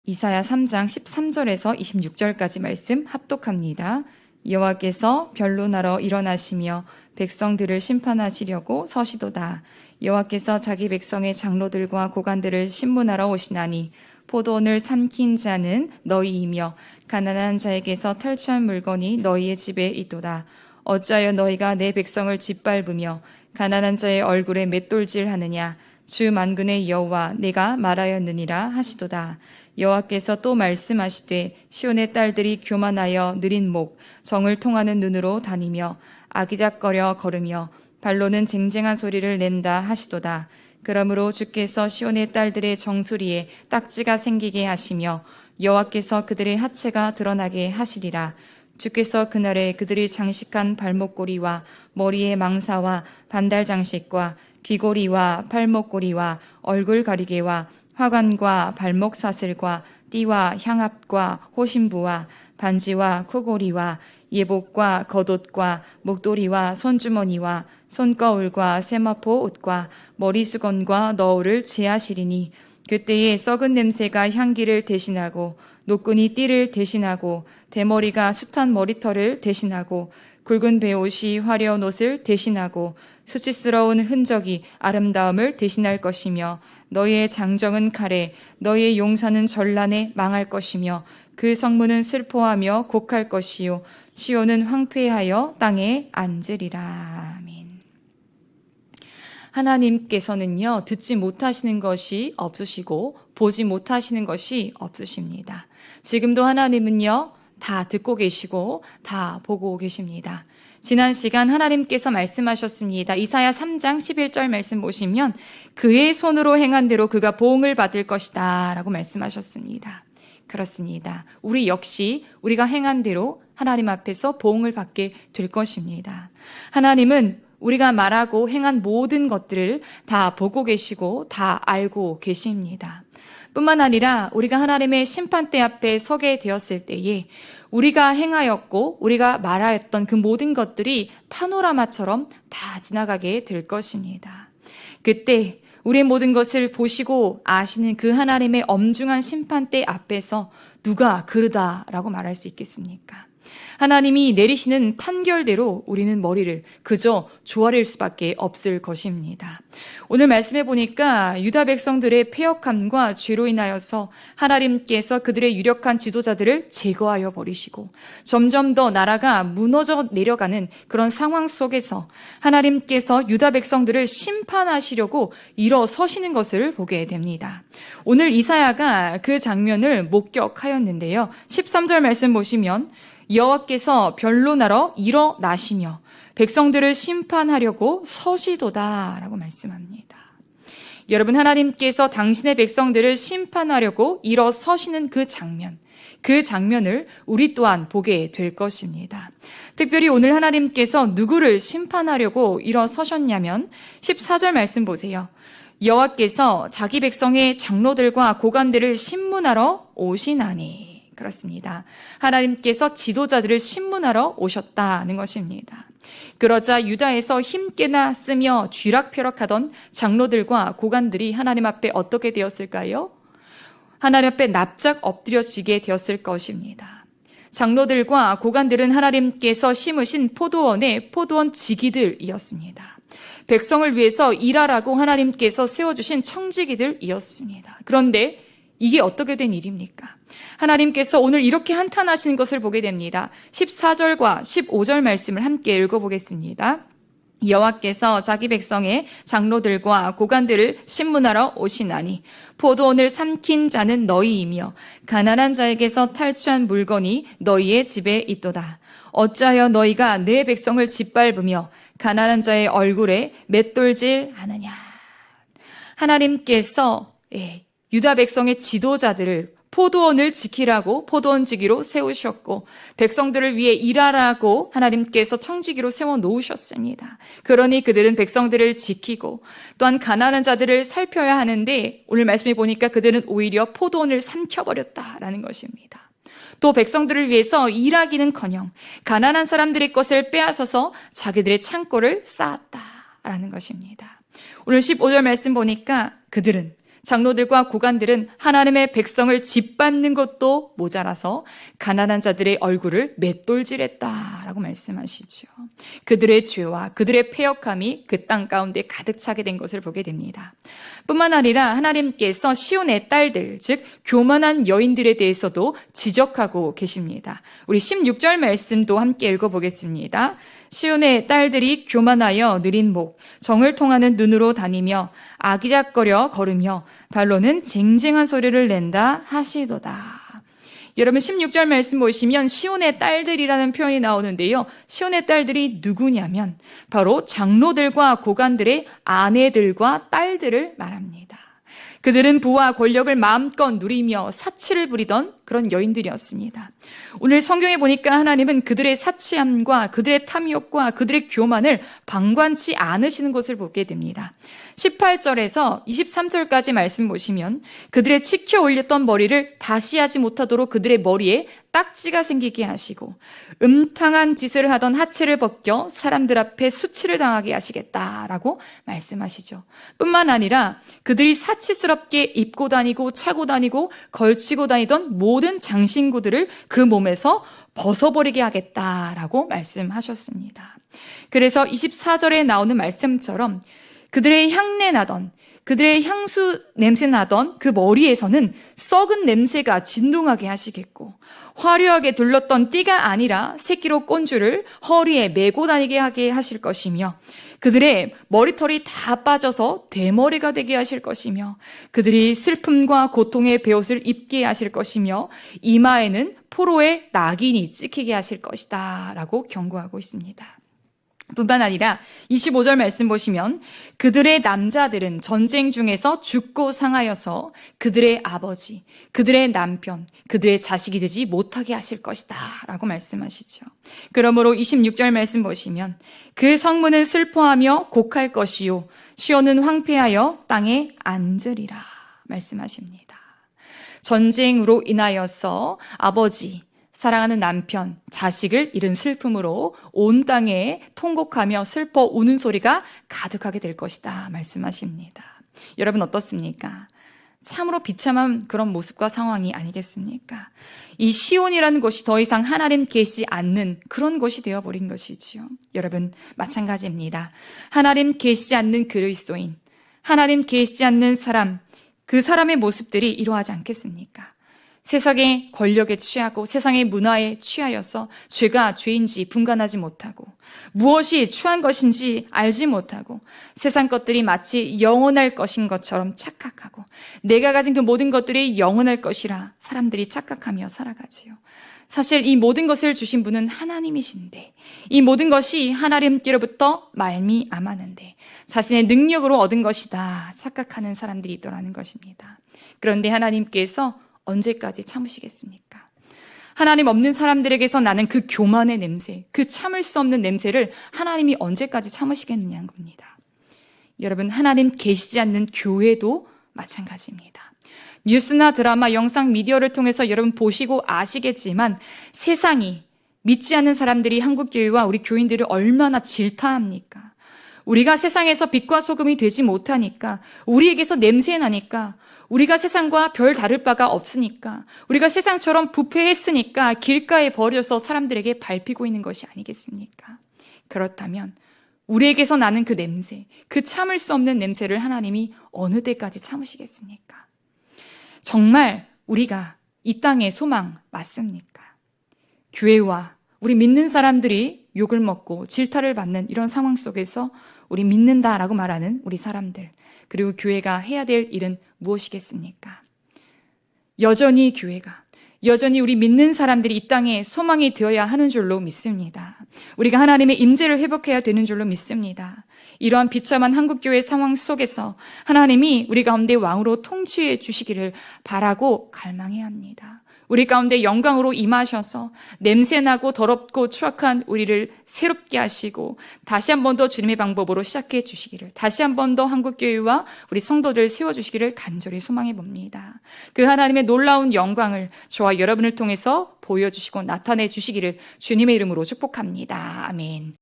이사야 3장 13절에서 26절까지 말씀 합독합니다. 여호와께서 변론하러 일어나시며 백성들을 심판하시려고 서시도다. 여호와께서 자기 백성의 장로들과 고관들을 신문하러 오시나니 포도원을 삼킨 자는 너희이며 가난한 자에게서 탈취한 물건이 너희의 집에 있도다. 어찌하여 너희가 내 백성을 짓밟으며 가난한 자의 얼굴에 맷돌질하느냐. 주 만군의 여호와 내가 말하였느니라 하시도다. 여호와께서 또 말씀하시되 시온의 딸들이 교만하여 느린 목 정을 통하는 눈으로 다니며 아기작거려 걸으며 발로는 쟁쟁한 소리를 낸다 하시도다. 그러므로 주께서 시온의 딸들의 정수리에 딱지가 생기게 하시며 여호와께서 그들의 하체가 드러나게 하시리라. 주께서 그날에 그들이 장식한 발목고리와 머리의 망사와 반달 장식과 귀고리와 팔목고리와 얼굴 가리개와 화관과 발목 사슬과 띠와 향압과 호신부와 반지와 코고리와 예복과 겉옷과 목도리와 손주머니와 손거울과 세마포 옷과 머리수건과 너울을 제하시리니 그때에 썩은 냄새가 향기를 대신하고 노끈이 띠를 대신하고 대머리가 숱한 머리털을 대신하고 굵은 베옷이 화려한 옷을 대신하고 수치스러운 흔적이 아름다움을 대신할 것이며 너희의 장정은 칼에 너희의 용사는 전란에 망할 것이며 그 성문은 슬퍼하며 곡할 것이요 시온은 황폐하여 땅에 앉으리라. 아멘. 하나님께서는요, 듣지 못하시는 것이 없으시고 보지 못하시는 것이 없으십니다. 지금도 하나님은요, 다 듣고 계시고 다 보고 계십니다. 지난 시간 하나님께서 말씀하셨습니다. 이사야 3장 11절 말씀 보시면 그의 손으로 행한 대로 그가 보응을 받을 것이다 라고 말씀하셨습니다. 그렇습니다. 우리 역시 우리가 행한 대로 하나님 앞에서 보응을 받게 될 것입니다. 하나님은 우리가 말하고 행한 모든 것들을 다 보고 계시고 다 알고 계십니다. 뿐만 아니라 우리가 하나님의 심판대 앞에 서게 되었을 때에 우리가 행하였고 우리가 말하였던 그 모든 것들이 파노라마처럼 다 지나가게 될 것입니다. 그때 우리의 모든 것을 보시고 아시는 그 하나님의 엄중한 심판대 앞에서 누가 그르다라고 말할 수 있겠습니까? 하나님이 내리시는 판결대로 우리는 머리를 그저 조아릴 수밖에 없을 것입니다. 오늘 말씀해 보니까 유다 백성들의 패역함과 죄로 인하여서 하나님께서 그들의 유력한 지도자들을 제거하여 버리시고 점점 더 나라가 무너져 내려가는 그런 상황 속에서 하나님께서 유다 백성들을 심판하시려고 일어서시는 것을 보게 됩니다. 오늘 이사야가 그 장면을 목격하였는데요. 13절 말씀 보시면 여호와께서 변론하러 일어나시며 백성들을 심판하려고 서시도다라고 말씀합니다. 여러분, 하나님께서 당신의 백성들을 심판하려고 일어서시는 그 장면을 우리 또한 보게 될 것입니다. 특별히 오늘 하나님께서 누구를 심판하려고 일어서셨냐면 14절 말씀 보세요. 여호와께서 자기 백성의 장로들과 고관들을 심문하러 오시나니. 그렇습니다. 하나님께서 지도자들을 심문하러 오셨다는 것입니다. 그러자 유다에서 힘께나 쓰며 쥐락펴락하던 장로들과 고관들이 하나님 앞에 어떻게 되었을까요? 하나님 앞에 납작 엎드려지게 되었을 것입니다. 장로들과 고관들은 하나님께서 심으신 포도원의 포도원 지기들이었습니다. 백성을 위해서 일하라고 하나님께서 세워주신 청지기들이었습니다. 그런데 이게 어떻게 된 일입니까? 하나님께서 오늘 이렇게 한탄하시는 것을 보게 됩니다. 14절과 15절 말씀을 함께 읽어보겠습니다. 여호와께서 자기 백성의 장로들과 고관들을 심문하러 오시나니 포도원을 삼킨 자는 너희이며 가난한 자에게서 탈취한 물건이 너희의 집에 있도다. 어찌하여 너희가 내 백성을 짓밟으며 가난한 자의 얼굴에 맷돌질 하느냐. 하나님께서 유다 백성의 지도자들을 포도원을 지키라고 포도원지기로 세우셨고 백성들을 위해 일하라고 하나님께서 청지기로 세워놓으셨습니다. 그러니 그들은 백성들을 지키고 또한 가난한 자들을 살펴야 하는데 오늘 말씀해 보니까 그들은 오히려 포도원을 삼켜버렸다라는 것입니다. 또 백성들을 위해서 일하기는커녕 가난한 사람들의 것을 빼앗아서 자기들의 창고를 쌓았다라는 것입니다. 오늘 15절 말씀 보니까 그들은 장로들과 고관들은 하나님의 백성을 짓밟는 것도 모자라서 가난한 자들의 얼굴을 맷돌질했다라고 말씀하시죠. 그들의 죄와 그들의 패역함이 그 땅 가운데 가득 차게 된 것을 보게 됩니다. 뿐만 아니라 하나님께서 시온의 딸들, 즉 교만한 여인들에 대해서도 지적하고 계십니다. 우리 16절 말씀도 함께 읽어보겠습니다. 시온의 딸들이 교만하여 느린 목, 정을 통하는 눈으로 다니며 아기작거려 걸으며 발로는 쟁쟁한 소리를 낸다 하시도다. 여러분 16절 말씀 보시면 시온의 딸들이라는 표현이 나오는데요. 시온의 딸들이 누구냐면 바로 장로들과 고관들의 아내들과 딸들을 말합니다. 그들은 부와 권력을 마음껏 누리며 사치를 부리던 그런 여인들이었습니다. 오늘 성경에 보니까 하나님은 그들의 사치함과 그들의 탐욕과 그들의 교만을 방관치 않으시는 것을 보게 됩니다. 18절에서 23절까지 말씀 보시면 그들의 치켜 올렸던 머리를 다시 하지 못하도록 그들의 머리에 딱지가 생기게 하시고 음탕한 짓을 하던 하체를 벗겨 사람들 앞에 수치를 당하게 하시겠다라고 말씀하시죠. 뿐만 아니라 그들이 사치스럽게 입고 다니고 차고 다니고 걸치고 다니던 모든 장신구들을 그 몸에서 벗어버리게 하겠다라고 말씀하셨습니다. 그래서 24절에 나오는 말씀처럼 그들의 향내 나던, 그들의 향수 냄새 나던 그 머리에서는 썩은 냄새가 진동하게 하시겠고, 화려하게 둘렀던 띠가 아니라 새끼로 꼰줄을 허리에 메고 다니게 하게 하실 것이며, 그들의 머리털이 다 빠져서 대머리가 되게 하실 것이며, 그들이 슬픔과 고통의 베옷을 입게 하실 것이며, 이마에는 포로의 낙인이 찍히게 하실 것이다 라고 경고하고 있습니다. 뿐만 아니라 25절 말씀 보시면 그들의 남자들은 전쟁 중에서 죽고 상하여서 그들의 아버지, 그들의 남편, 그들의 자식이 되지 못하게 하실 것이다 라고 말씀하시죠. 그러므로 26절 말씀 보시면 그 성문은 슬퍼하며 곡할 것이요 시온은 황폐하여 땅에 앉으리라 말씀하십니다. 전쟁으로 인하여서 아버지, 사랑하는 남편, 자식을 잃은 슬픔으로 온 땅에 통곡하며 슬퍼 우는 소리가 가득하게 될 것이다 말씀하십니다. 여러분 어떻습니까? 참으로 비참한 그런 모습과 상황이 아니겠습니까? 이 시온이라는 곳이 더 이상 하나님 계시지 않는 그런 곳이 되어버린 것이지요. 여러분 마찬가지입니다. 하나님 계시지 않는 그리스도인, 하나님 계시지 않는 사람, 그 사람의 모습들이 이러하지 않겠습니까? 세상의 권력에 취하고 세상의 문화에 취하여서 죄가 죄인지 분간하지 못하고 무엇이 추한 것인지 알지 못하고 세상 것들이 마치 영원할 것인 것처럼 착각하고 내가 가진 그 모든 것들이 영원할 것이라 사람들이 착각하며 살아가지요. 사실 이 모든 것을 주신 분은 하나님이신데 이 모든 것이 하나님께로부터 말미암았는데 자신의 능력으로 얻은 것이다 착각하는 사람들이 있더라는 것입니다. 그런데 하나님께서 언제까지 참으시겠습니까? 하나님 없는 사람들에게서 나는 그 교만의 냄새, 그 참을 수 없는 냄새를 하나님이 언제까지 참으시겠느냐는 겁니다. 여러분, 하나님 계시지 않는 교회도 마찬가지입니다. 뉴스나 드라마, 영상, 미디어를 통해서 여러분 보시고 아시겠지만 세상이 믿지 않는 사람들이 한국교회와 우리 교인들을 얼마나 질타합니까? 우리가 세상에서 빛과 소금이 되지 못하니까, 우리에게서 냄새 나니까, 우리가 세상과 별 다를 바가 없으니까, 우리가 세상처럼 부패했으니까 길가에 버려서 사람들에게 밟히고 있는 것이 아니겠습니까? 그렇다면 우리에게서 나는 그 냄새, 그 참을 수 없는 냄새를 하나님이 어느 때까지 참으시겠습니까? 정말 우리가 이 땅의 소망 맞습니까? 교회와 우리 믿는 사람들이 욕을 먹고 질타를 받는 이런 상황 속에서 우리 믿는다라고 말하는 우리 사람들, 그리고 교회가 해야 될 일은 무엇이겠습니까? 여전히 교회가, 여전히 우리 믿는 사람들이 이 땅에 소망이 되어야 하는 줄로 믿습니다. 우리가 하나님의 임재를 회복해야 되는 줄로 믿습니다. 이러한 비참한 한국교회 상황 속에서 하나님이 우리 가운데 왕으로 통치해 주시기를 바라고 갈망해야 합니다. 우리 가운데 영광으로 임하셔서 냄새나고 더럽고 추악한 우리를 새롭게 하시고 다시 한 번 더 주님의 방법으로 시작해 주시기를, 다시 한 번 더 한국교회와 우리 성도들 세워주시기를 간절히 소망해 봅니다. 그 하나님의 놀라운 영광을 저와 여러분을 통해서 보여주시고 나타내 주시기를 주님의 이름으로 축복합니다. 아멘.